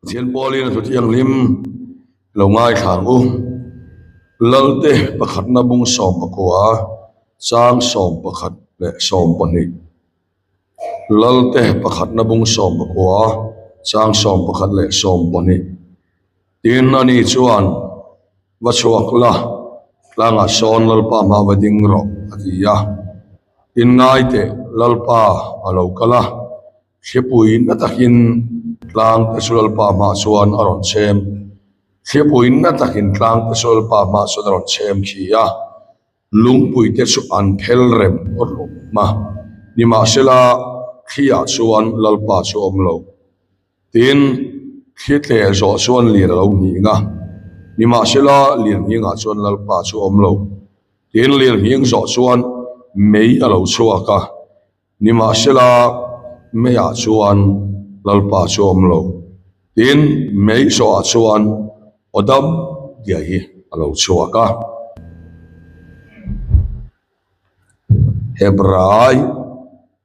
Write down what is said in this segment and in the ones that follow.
Thiên bò liên thuộc thiêng lim lâu ngay khang u lal te pakhat na bung som pakwa chang som pakhat le som pani lal te pakhat na bung som pakwa chang som pakhat le som pani tin ani chuan va chuak la langa son lal pa ma vading ro atia in ngai te lal pa alo kala khepui na takin tlang te sul pa ma chuan aron chem khepui na takin tlang te sul pa ma chuan aron chem khia lungpui te chu an phel rem or ma ni ma sela khia chuan lal pa chu om lo tin khitle zo chuan lir lo ni nga ni ma sela lir ni nga chuan lal pa chu om lo tin lir ni zo chuan mei alo chuaka ni ma sela meya chuan lalpa chu om lo tin mei so a chuan odam dia hi alo chuaka hebrai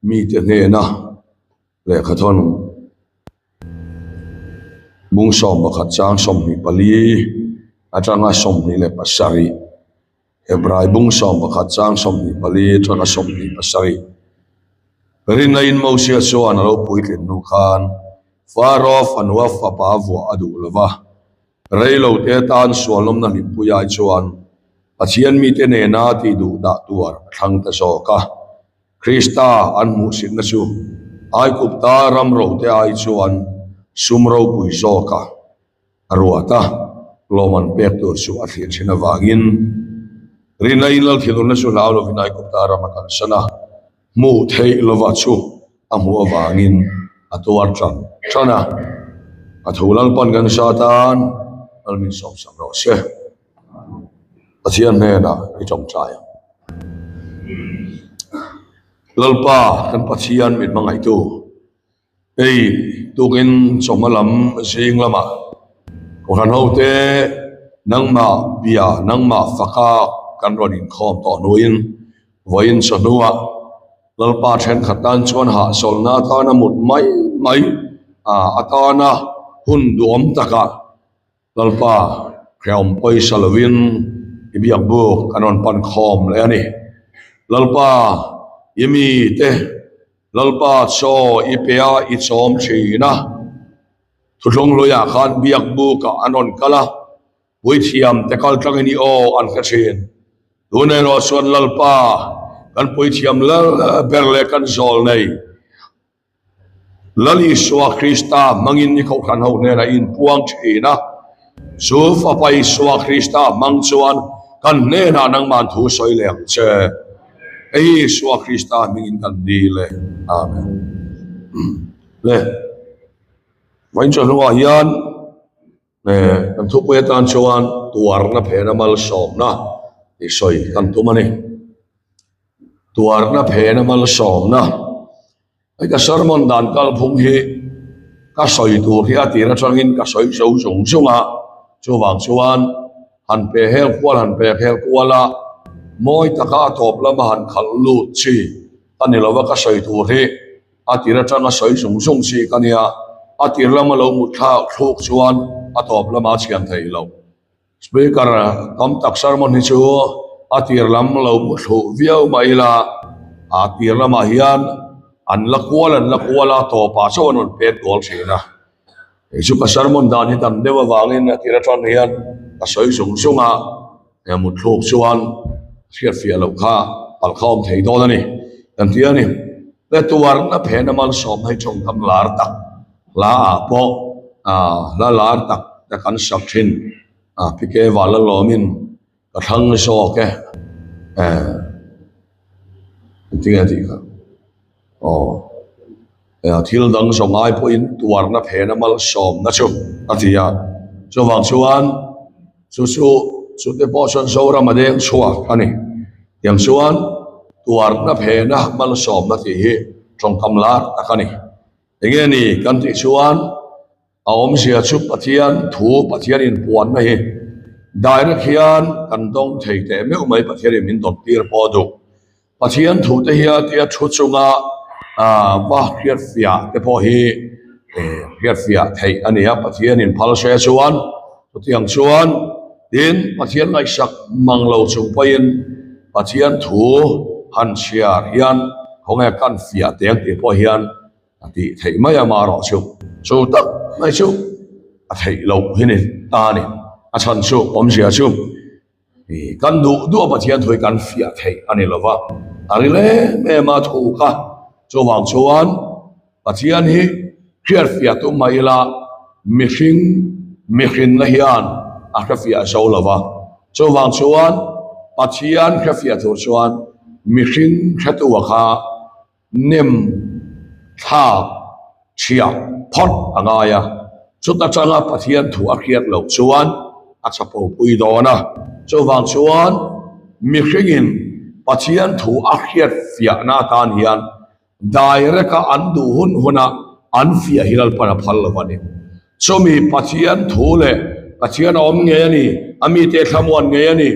mi te ne na le khathon bung som bakhat chang som ni pali atanga som ni le pasari hebrai bung som bakhat chang som ni pali atanga som ni pasari rin na in mausia chuan alo puitlen nu khan far off and wa fa pa vo adu lova reilo te tan sualom na limpuyai chuan achian mi te ne na ti du da tuar thang ta so ka krista an mu sin na chu ai kup ta ram ro te ai chuan sumro pui zo ka arwata loman pek tur chu a thien china wangin rin na in lal thilun na chu lao lo vinai kup ta ram kan sana mu thei lova chu amu awangin atuar chana athulal pan gan satan almin som sam ro se achian ne na I chom chai lalpa kan pachian mit mangai tu ei tukin chomalam sing lama ko han hote nangma bia nangma faka kan ronin khom to nuin voin sonua lalpa then khatan chuan ha solna tana mut mai atana hun duam taka lalpa khreom poi salwin ibiak bu kanon pan khom le ani lalpa yemi te lalpa cho ipea I chom china thulong loya khan biak bu ka anon kala pui thiam te kal tangini o an kha chen dunai ro suan lalpa kan pui thiam la berle kan zol nei lali suwa krista mangin ni khau khan ho ne na in puang thina su fa pai suwa krista mang chuan kan ne na nang man thu soi leng che ei suwa krista mingin kan di le amen le vain cho lo hian ne kan thu pe tan chuan tuar na phena mal som na I soi kan tu mani tuar na phena mal som na ai ka sermon dan kal phung hi ka soi tu hi atira changin ka soi so sung sunga chu wang chuan han pe hel kwal han pe hel kwala moi taka top lama han khal lut chi tani lova ka soi tu hi atira changa soi sung sung chi kania atir lama lo mu tha thuk chuan atop lama chiam thei lo speaker kam tak sermon hi chu atir lam lo mu thu viau mai la atir lama hian an lakwala to pa so non pet gol china esu ka sermon dan hi tam dewa wangin atira tran hian ka soi sung sunga e mu thuk chuan fiat fia lo kha pal khom thei do ni kan tia ni le tuar na phena mal som hai chong kam lar tak la po la lar tak ta kan sak thin pike wala lomin ka thang so ke tinga ka thil dang so ngai po in tuar na phena mal som na chu atia so wang chuan su te po son so ra ma deng chua ani yang chuan tuar na phena mal som na ti hi trong kam lar takani enge ni kan ti chuan aom sia chu pathian thu pathian in puan na hi direct hian kan dong thei te me mai pathian min dot tir po du pathian thu te hi tia thu chunga va khiat fia te po hi hiat fia thei ania pathian in phal se chuan tiang chuan tin pathian ngai sak manglo chung pain pathian thu han chiar hian honge kan fia teng te po hian ati thei mai ama ro chu tak mai chu a thei lo hini ta ni a chan chu pom sia chu kan du pathian thui kan fia thei ani lova ari le me ma thu ka chu wang chuan pathian hi khiar fia tu mai la mihring la hian a kha fia zo lova chu wang chuan pathian kha fia tur chuan mihring khatu wa kha nem tha chia phot angaya chuta changa pathian thu a khiat lo chuan a chapo pui dona chu wang chuan mihringin pathian thu a khiat fia na tan hian daireka andu huna an fia hilal para phal lawani chomi pathian thu le pathian om nge ani ami te thamwan nge ani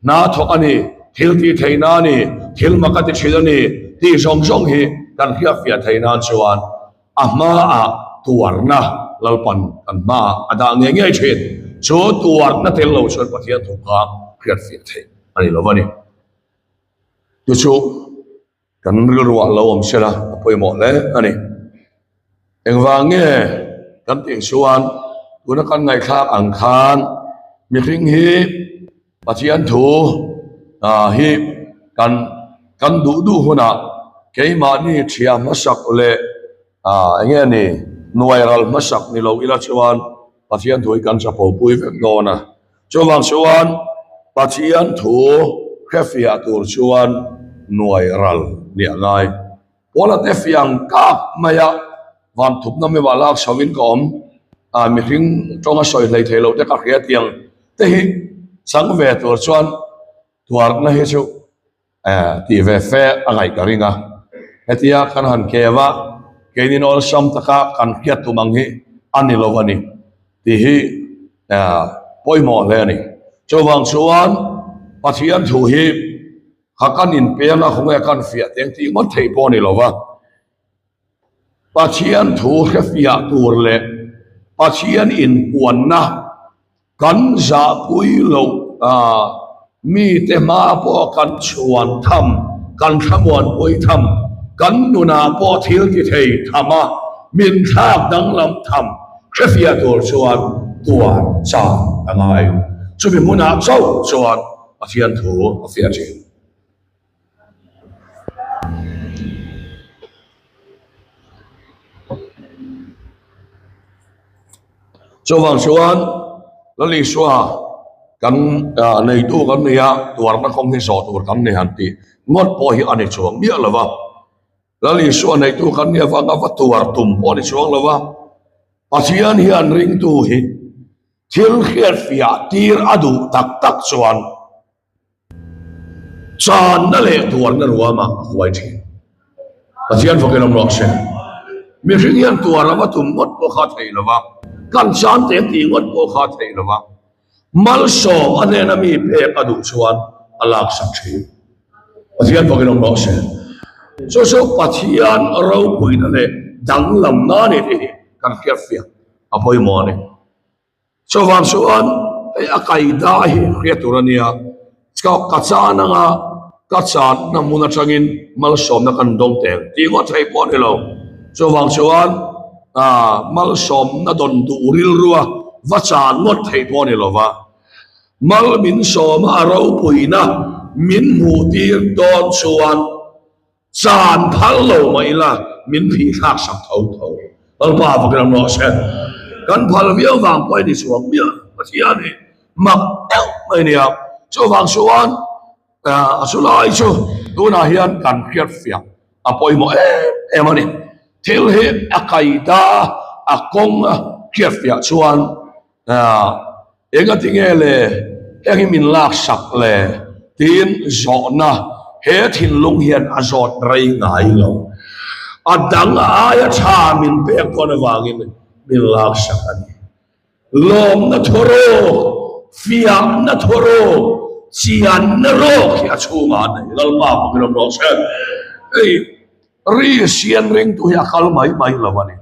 na thok ani thil ti theina ni thil makati thilani ti jong hi kan khia fia theina chuan ama a tuarna lalpan kan ma ada nge nge thin chu tuarna tel lo chuan pathian thu ka khiat fia the ani lawani tu chu kan rilwa lo om sela poimo le ani engwange kan ti chuan tuna kan ngai khak ang khan mi hring hi pathian thu hi kan du huna keima ni thia masak le nge ni nuairal masak ni lo ila chuan pathian thu kan chapo pui vek dona chowang chuan pathian thu khafia tur chuan nuairal ni angai pola te fiang kap maya van thup na me wala sawin kom mi hring tonga soi lei thelo te ka khia tiang te hi sang ve tur chuan tuar na hi chu ti ve fe angai karinga hetia kan han kewa kenin ol sam taka kan khia tumang hi ani lovani ti hi poimo le ani chowang chuan pathian thu hi hakan in pena khonga kan fia teng ti ngot thei po ni lova pathian thu khafia tur le pathian in puanna kan za pui lo mi te ma po kan chuan tham kan thamwan pui tham kan nuna po thil ki thei thama min thak dang lam tham khafia tur chuan tuan cha angai chubi muna chau chuan pathian thu afia chi chowang chuan lali swa kan nei tu kan nia tuar na khong hi so tur kan ne han ti ngot po hi ani chuang bia lawa lali swa nei tu kan nia wanga wa tuar tum po ni chuang lawa pathian hi an ring tu hi thil khiat fia tir adu tak chuan chan na le tuar na ruama huai thi pathian fokelom ro se mi ring hian tuar lawa tum ngot po kha thei lawa kan chan te ti ngot po kha thei lawa mal so ane na mi pe adu chuan alak sak thi pathian fokelom ro se so pathian ro pui na le dang lam na ni ti kan khiat fia apoi mo ne so van chuan ai akai da hi khiaturania ka chana nga ka chan na muna changin mal som na kan dong te ti ngot thei po ni lo so van chuan mal som na don du ril ruwa vachan ngot thei po ni lo wa mal min som aro puina min mu tir don chuan chan phal lo mai la min phi khak sak thau al pa vakram no se kan phal viau wang poi ni suang bia pathian ni mak el mai ni a chu wang chuan asulai chu tu na hian kan khiat fia apoi mo emani thil he akaida akong khiat fia chuan enga tingele engi min lak sak le tin zona he thin lung hian azot rei ngai lo adang aya cha min pe kon wangin min lak sak ani lom na thoro fiam na thoro chian na ro khia chunga nei lalpa pangrom ro se ei ri sian ring tu ya kal mai lawani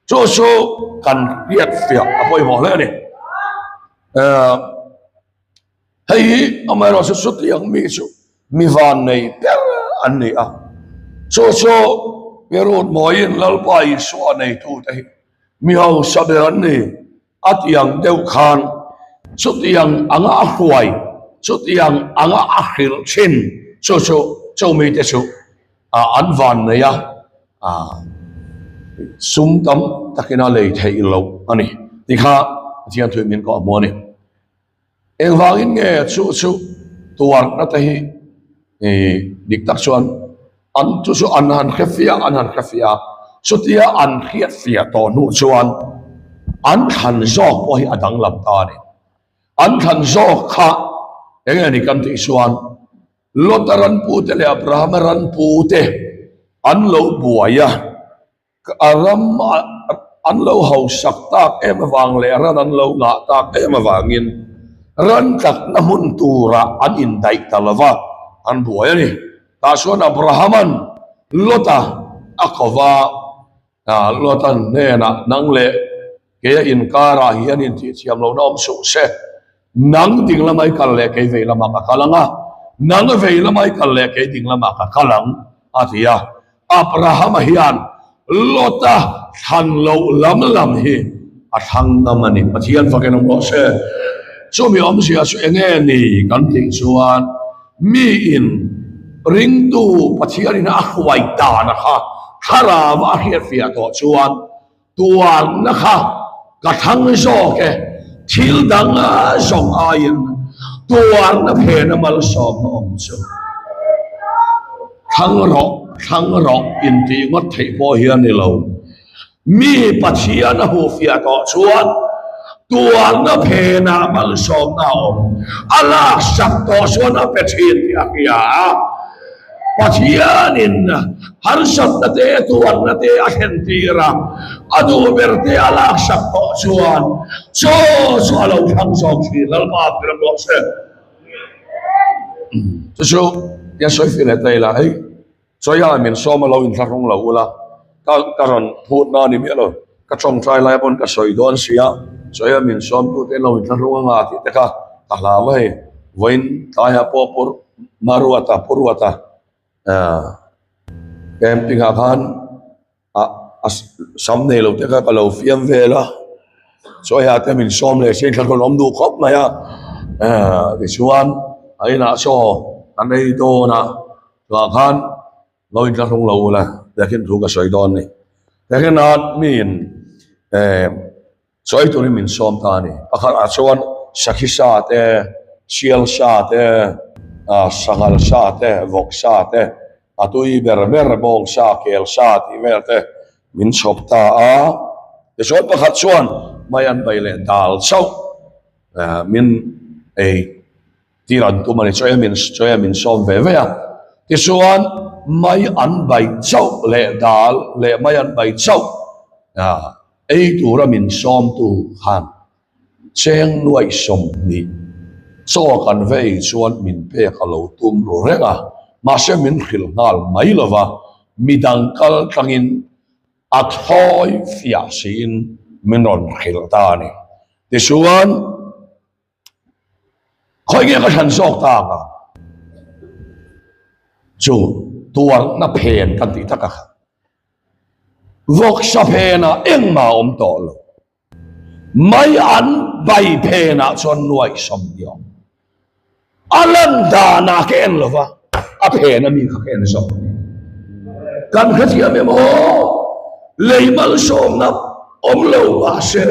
cho số cần biết việc apoi bỏ lên này hay ông ấy nói xuất hiện mi van này per anh này à cho pero mỗi lần bài số này thu đây mi hậu sao để anh này at yang đều khan xuất hiện anh á hoài xuất hiện anh á akhir chen cho mi thế số anh van này à sum tâm takina lei thei lo ani tikha chian thui min ko mo ni eng wangin nge chu tuar na tahi dik tak chuan an chu an han khafia chutia an khiat fia to nu chuan an khan zo po hi adang lam ta ni an khan zo kha eng ani kam ti chuan lotaran pu te le abraham ran pu te an lo buaya aram an lo hau sak tak em wang le ran an lo nga tak em wangin ran tak na mun tura an in dai talawa an buaya ni ta suan abrahaman lota akova lotan ne na nang le ke in kara hian in ti chiam lo nom su se nang ding lamai kal le ke ve lama ka kalanga nang ve lamai kal le ke ding lama ka kalang atia abraham hian lota than lo lam hi a thang namani pathian faken om se chu mi om sia su enge ni kan ting chuan mi in ring tu pathian in a khwai ta na kha khara wa hiat fia to chuan tuan na kha ka thang zo ke thil dang a song ain tuan na phe na mal som om chu thang ro in ti ngot thei po hian ni lo mi pathian a hu fia to chuan tuan na phe na mal som na om ala sak to chuan a pe thin ti a kia pathian in har sat na te tuan na te a hen tira adu berte ala sak to chuan so alo thang som chi lal ma pram lo se so ya soi fi le tai la ai so ya min so ma lo in tharong lo la ka ron phut na ni mi lo ka chong trai lai pon ka soi don sia so ya min som tu te lo in tharong nga ti te ka ta la wai voin ta ya po por maruata purwata camping a khan sam ne lo te ka lo fiam ve la so ya te min som le sen kan om du khop ma ya ti chuan ai na so an ei do na wa khan lo in tharong lo la lakin thu ka soi don ni lakin at min soi tu ni min som ta ni akhan a chuan sakhisa te sial sa te sangal sa te vok sa te atui berber bong sa kel sa ti vel te min sop ta te soi pakhat chuan mayan bai le dal chau min tiran tu mani choya min som ve ve ti chuan mai an bai chau le dal le mai an bai chau ei tu ra min som tu han cheng nuai som ni cho kan ve chuan min pe khalo tum ro renga ma se min khil ngal mai lova midang kal tangin athoi fia sin minon khil ta ni ti chuan khoi ge ka than sok ta ka chu tuar na phen kan ti taka vok sa phena eng ma om to lo mai an bai phena chon nuai som dio alan da na ke en lova a phena mi kha ken so kan khatia me mo leimal som na om lo wa se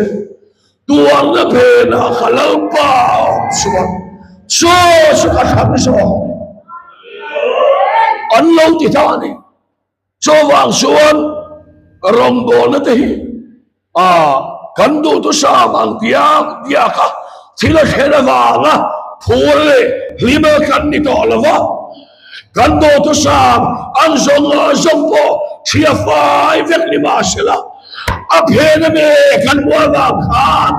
tuar na phena khalal pa so ka thang so an lâu thì thà này cho vàng xuân rong bò nó thì cán đồ tôi sa vàng tia cả thì là thế là vàng phù lệ lima cán đi đó là vàng cán đồ tôi sa ăn rong bò chia phai việc lima sẽ là áp hết mẹ cán mua vàng khan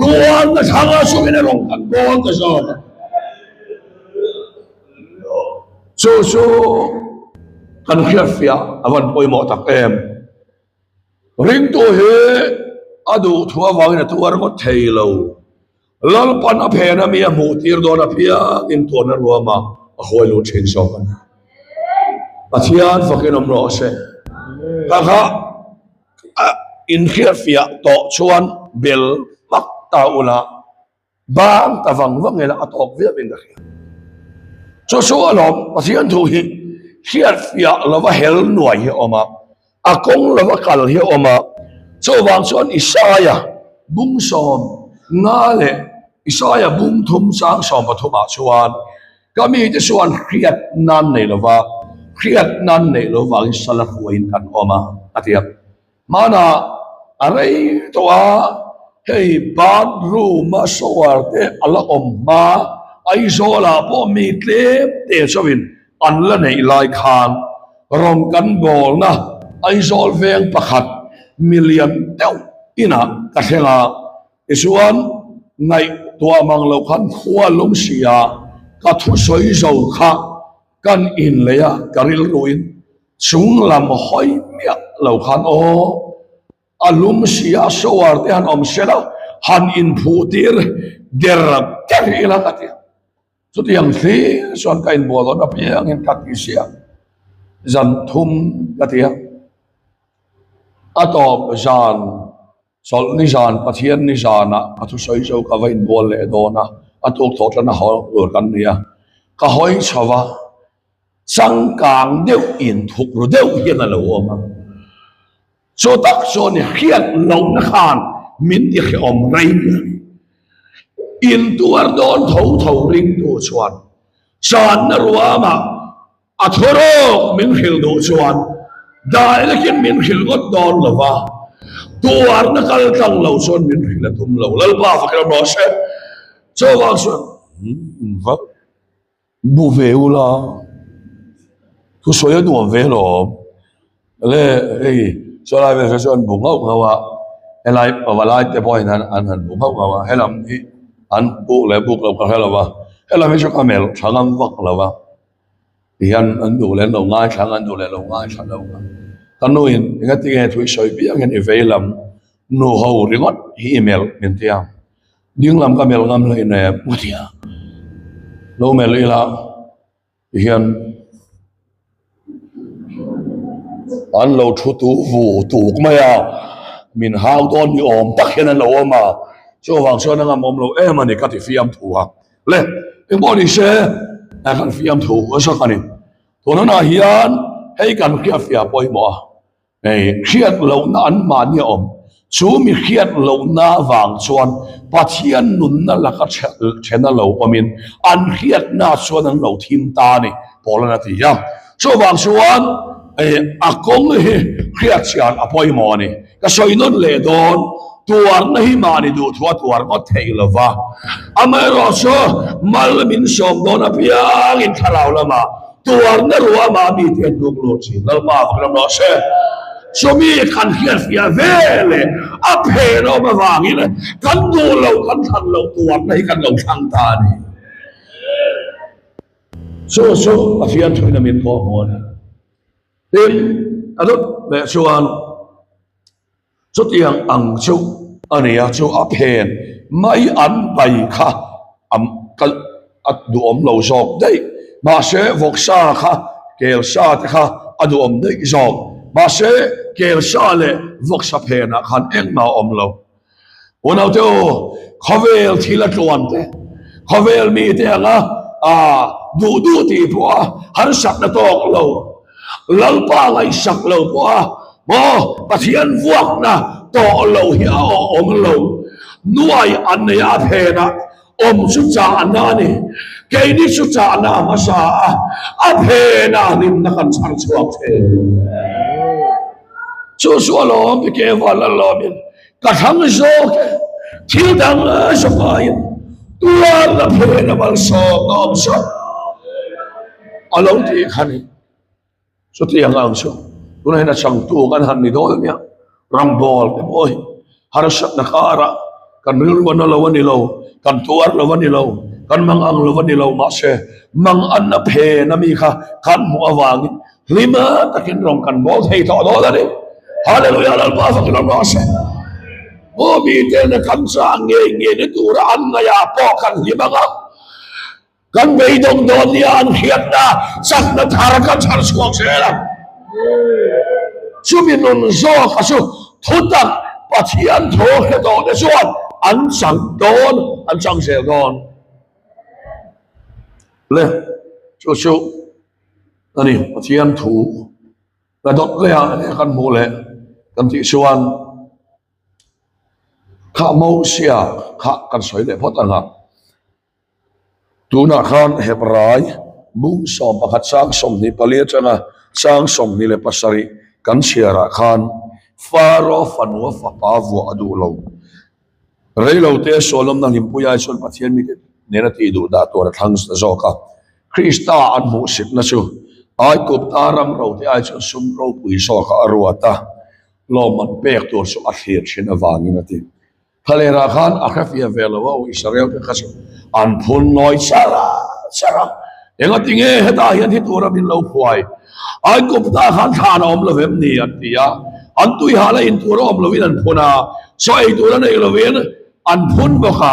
tuan là thằng ở xuống bên rong cán bò cái sao so kan khia fia awan poi mo tak em ring to he adu thua wang na tuar mo thailo lal pan a phe na mi a mu tir do na pia in to na ruama a hoi lo chen so kan pathian fakin om ro se ka kha in khia fia to chuan bel pak ta ula bang ta wang wang ela atok via ben da cho so alom pathian thu hi khia fia lova hel nuai hi oma akong lova kal hi oma cho wang chuan Isaiah bung som nga le Isaiah bung thum sang som pathuma chuan kami te chuan khiat nan nei lova khiat nan nei lova sala huain kan oma atiak mana arai toa hei ban ru ma sowar te ala omma ai zola po mi tlem te chawin an la nei lai khan rom kan bol na ai zol veng pakhat million teu ina ka thenga isuan ngai tua mang lo khan khua lung sia ka thu soi zo kha kan in leya karil ruin chung lam hoi mia lo khan o alum sia sowar te han om sela han in phutir der ter ila katia so tiang thi son kain bolon apiang in katisia zan thum katia atop zan sol ni zan pathian ni zana athu soi zo ka vain bol le dona atok thot na ho ur kan nia ka hoi chawa sang kang deu in thuk ru deu hian a lo ma so tak so ni khiat lo na khan min ti khi om rai in tuar don tho ring tu chuan san na ruama athoro min khil do chuan dai lekin min khil got don lova tuar na kal tang lo son min khil tum lo lal pa fa kra bo se so wa so va bu veula tu so ya do velo le ei so lai ve so an bu ngau ngawa elai awalai te boy nan an bu ngau ngawa helam hi an bu le bu lo ka helawa helam hi so kamel thangam wak lawa hian an du le lo ngai thang an du le lo ngai thang lo kanuin ngati nge thui soi pi ang en velam no ho ringot hi email min tia ding lam kamel ngam le ne putia lo mel ila hian an lo thu tu vu tu maya min hau don ni om tak hian an lo ma so wang so na ngam om lo em ani ka ti fiam thu ha le eng bo ni se a kan fiam thu so kanin to na hian hei kan khia fia poi mo ei khiat lo na an ma ni om chu mi khiat lo na wang chuan pathian nun na la ka chena lo omin an khiat na chuan an lo thim ta ni polana ti ya so wang chuan akong hi khiat chian apoi mo ni ka soinun le don tuar na hi mani du thua tuar ngo theilova amai ro so mal min som don apiang in thalaw lama tuar na ruwa ma mi te duk lo chi lal ma fakram no se so mi kan khiat fia vele aphe no ma wangin kan du lo kan thang lo tuar na hi kan lo thang ta ni so afian thuina min ko mo ni tin adot le chuan so tiang ang chu ania chu aphen mai an bai kha am kal at du om lo jok dei ma se vok sa kha kel sa te kha adu om dei jok ma se kel sa le vok sa phena khan eng ma om lo onau te o khovel thila tluan te khovel mi te anga du ti po har sak na tok lo lalpa lai sak lo po mo pathian vuak na to lo hi a om lo nuai an ya phena om chu cha na ni ke ni chu cha na ma sa a phena nin na kan chang chuak the chu lo bi ke wala lo bin ka thang zo ke thil dang so kai tua la phena bal so ngom so alo ti khani so ti ang ang so tunay na sang tu kan han ni dol niya rambol ke boy harasat na kara kan rilwan na lawan nilaw kan tuar lawan nilaw kan mangang lawan nilaw ma se mang an na phe na mi kha kan mu awangin lima takin rong kan bol thei tho do la ni Hallelujah al pa fa kilam rasa o mi te na kan sa nge ni turan na ya po kan limaga kan bei dong don yan hiat na sak na tharakan char suak sela suminun zo kasu thutak pathian tho ke do de suan an sang don an sang sel don le chu ani pathian thu la dot le kan mo le kan ti suan kha mo sia kha kan soi le phot anga tuna khan hebrai mung som pakhat sang som ni palia changa sang som ni le pasari kan siara khan faro fanwa fapavu adu lo reilo te solom na limpuya son pathian mi nena ti du da to thangs na zoka krista an mu sit na chu ai kup taram ro te ai chu sum ro pui so ka arwata lo man pek to so a hlir chin awangi na ti Halera khan akhafia velawa o Israel ke khasu an phun noi sara enga tinge heta hian hi tura min lo phwai ai kupta khan than om lo vem ni atia an tui hala in tura om lo win an phuna so ai tura nei lo win an phun boka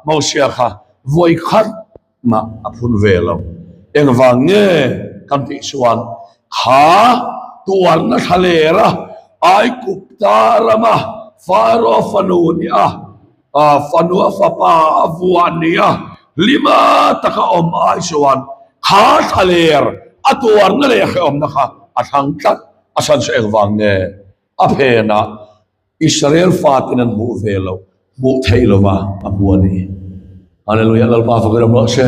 mausia kha voi khat ma aphun velo eng wange kan ti suan kha tuar na halera ai kupta rama faro fanunia fanua fapa avuania lima taka om aisuan kha thaler atuar na le om na kha athang tat asan se wangne aphena Israel fatinan mu velo mu thailova abuani hallelujah lal pa fagram lo se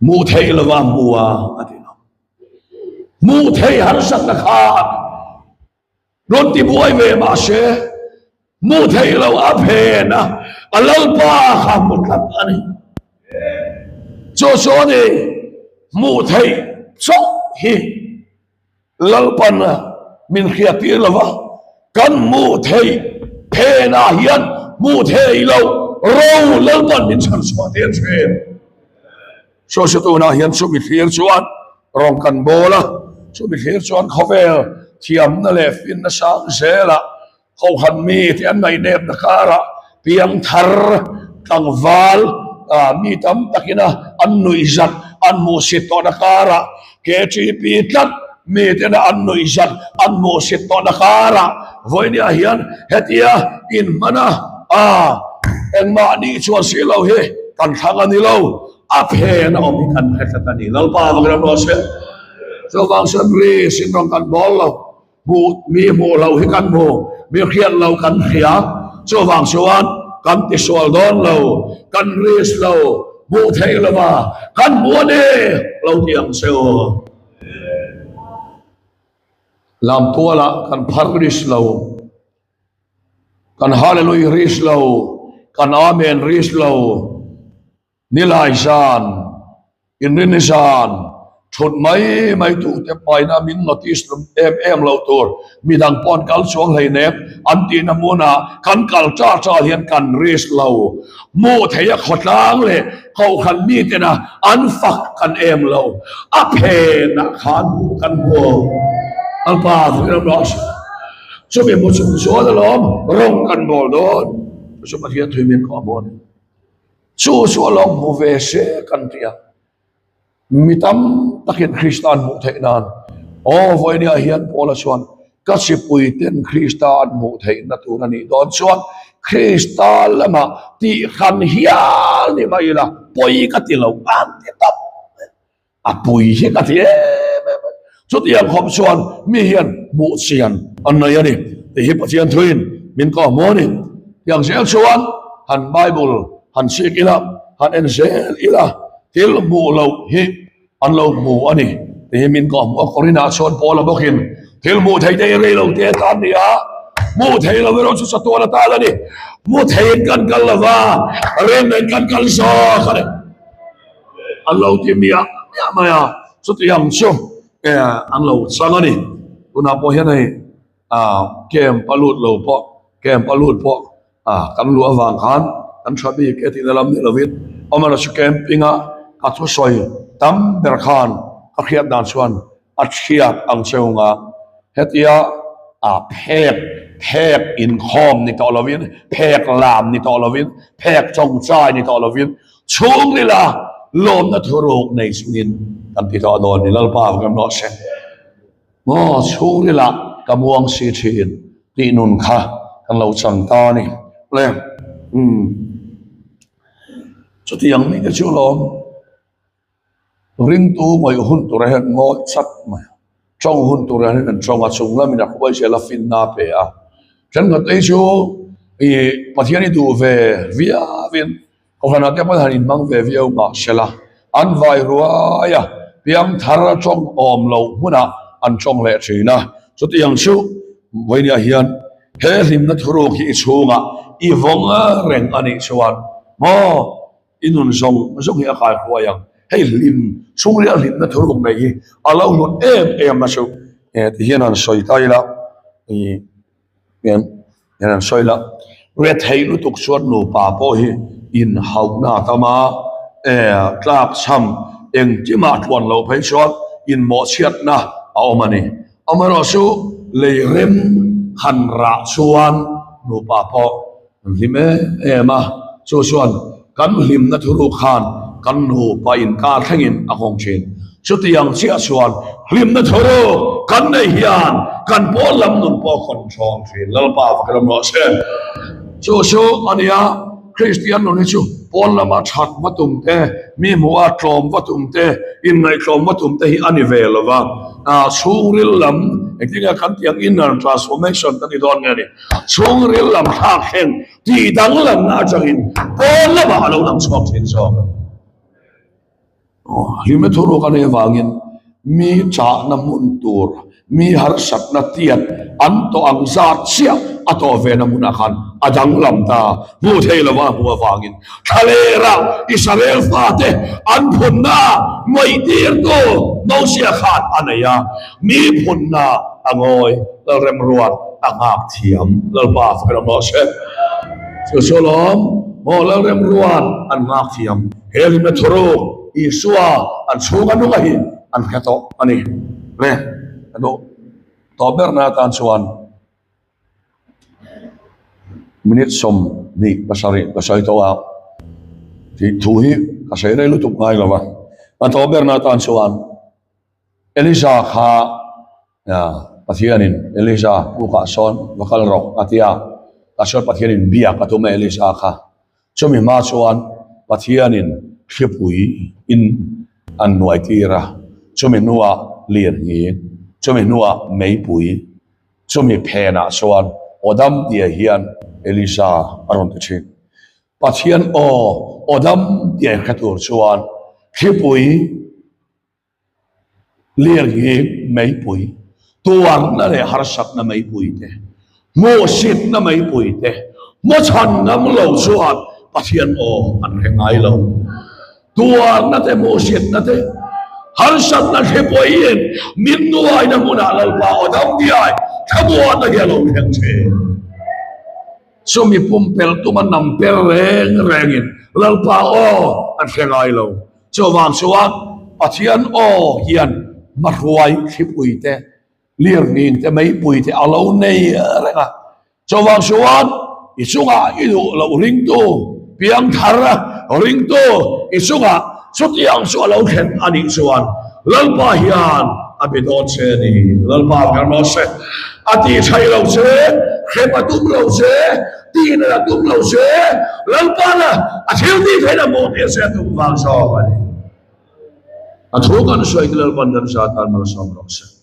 mu thailova muwa atino mu thai har sak na kha Roti buai ve ma she mu thei lo a phe na alal pa kha mutlat ani so ni mu thei so hi lal pan min khiati lawa kan mu thei phe na hian mu thei lo ro lal pan min chan so ten che so tu na hian so mi thir chuan rong kan bola so mi thir chuan khovel thiam na le fin na sang zela ho han mi ti an nei nep na kara piang thar tangwal mi tam takina an nui zat an mo sit to na kara ke chi pi tlat mi te na an nui zat an mo sit to na kara voini a hian hetia in mana eng ma ni chuan si lo he kan thang ani lo a phe na om kan khetata ni lal pa bagram lo se so wang san ri sin rong kan bol lo mi mo lau hi kan mo mi khian lau kan khia cho wang chuan kan ti sual don lo kan ris lo mu thei lova kan mu ne lo tiang seo lam tuala kan phar ris lo kan hallelujah ris lo kan amen ris lo nilai san in rinisan chut mai tu te pai na min notice em lo tur mi dang pon kal chuang lei nep anti na muna kan kal cha hian kan ris lo mu theya khotlang le kho khan mi te na an fak kan em lo a phe na khan kan bo al pa ram ros so be mo so da lom rong kan bol don so ma hian thui min ko bon so long mo ve se kan tia mitam takin Kristan mu theinan voi ni a hian pola chuan ka sipui ten Kristan mu theina tur ani don chuan Kristal lama ti khan hial ni mai la poi ka ti lo an ti tap a pui hi ka ti chu ti ang khom chuan mi hian mu chian an nei ani ti hi pathian thuin min ko mo ni yang sel chuan han Bible han sik ila han enzel ila til mu lo hi an lo mu ani te min ko mo korina chon pola bokin til mu thei dei re lo te tan ni a mu thei lo ro chu to la ta la ni mu thei kan kal la wa re men kan kal so khare an lo ti mi a ya ma ya chu ti yang chu an lo sang ani una po hian ai kem palut lo po kem palut po kan lu awang khan kan thabi ke ti lam ni lovit omara chu kem pinga ka chu soi tam ber khan a khiat dan chuan a thiat ang cheunga hetia phek in khom ni to lovin phek lam ni to lovin phek chong chai ni to lovin chung ni la lom na thuruk nei sungin kan ti to don ni lal pa kam no se mo chung ni la kamuang si thin ti nun kha kan lo chang ta ni le cho ti yang mi ka chu lom ring tu ngoi hun tu ra ngo chat ma trong hun tu ra nên trong chung la mi na khoi se la fin na pe a chân ngặt ấy chú bắt hiện đi du về vía viên còn phần nào tiếp theo hành mang về vía mà sẽ là ăn vài rùa ya biang thara trong ôm lâu muốn à ăn trong lệ chỉ na cho tiếng chú với nhà hiền hết lim nó thua khi chú mà y vong rèn anh ấy chuan mà inun zong hi akai khua yang hey lim chung lim nó thua cùng này à lâu luôn em mà chú thì hiền anh soi tay la nên soi la red hay lu tuk suat nu pa po hi in hau na tama tlak sam eng chima thon lo phai suat in mo chiat na awmani amaro su le rem khan ra suan nu pa po lime ema chu suan kan lim na thuru khan kan nu pa in ka thangin a hong chen chu tiang chia suan lim na thuru kan nei hian kan po lam nun po kon chong thin lal pa vakram no se chu ania Christian no ni chu pon lama that matum te mi muwa tlom watum te in ngai tlom watum te hi ani velova sungril lam ektinga kan tiang inner transformation tani don ngani sungril lam thak hen ti dang lam na changin pon lama lo lam chok thin so hime thoro kan e wangin mi cha na mun tur mi har sat na tiat an to ang zat sia ato ve na mun akhan ajang lam ta mu thei lawa huwa wangin thalera Israel fate an phunna moi tir to no sia khat anaya mi phunna angoi la rem ruat angak thiam lal pa fakram no se solom mo la rem ruat angak thiam hel me thoro isua an chunga nu hi an khato ani le ado to berna tan chuan minute som ni pasari to a ti thu hi ka sei dai lu tuk ngai lawa an to berna tan chuan Elisa kha ya pathianin Elisa puka son wakal rok atia asor pathianin bia ka to me Elisa kha chomi ma chuan pathianin khipui in an nuai tira chomi nuwa lian hi chomi nuwa mei pui chomi phena chuan odam dia hian Elisa aron te pathian odam dia khatur chuan khipui lian hi mei pui tuang na le harsak na mei pui te mo sit na mei pui te mo chan ngam lo chuan pathian an hengai lo tuang na te mo sit na te harsak na khipuin min nuai na muna lalpa odam dia khamwa na gelo heng che sumi pumpel tuman nampel rengin lalpa an hengai lo chowang chuan pathian hian marhuai khipui te lir ning te mai pui te alo nei renga chowang chuan isunga idu lo ring tu piang thara ring tu isunga sutiang su alo khen ani chuan lalpa hian abidon se ni lalpa garmo se ati thai lo se khematum lo se ti na tum lo se lalpa na athil ti thaina mo te se tum wang so ani athukan soiklal pandan satan mal som rok se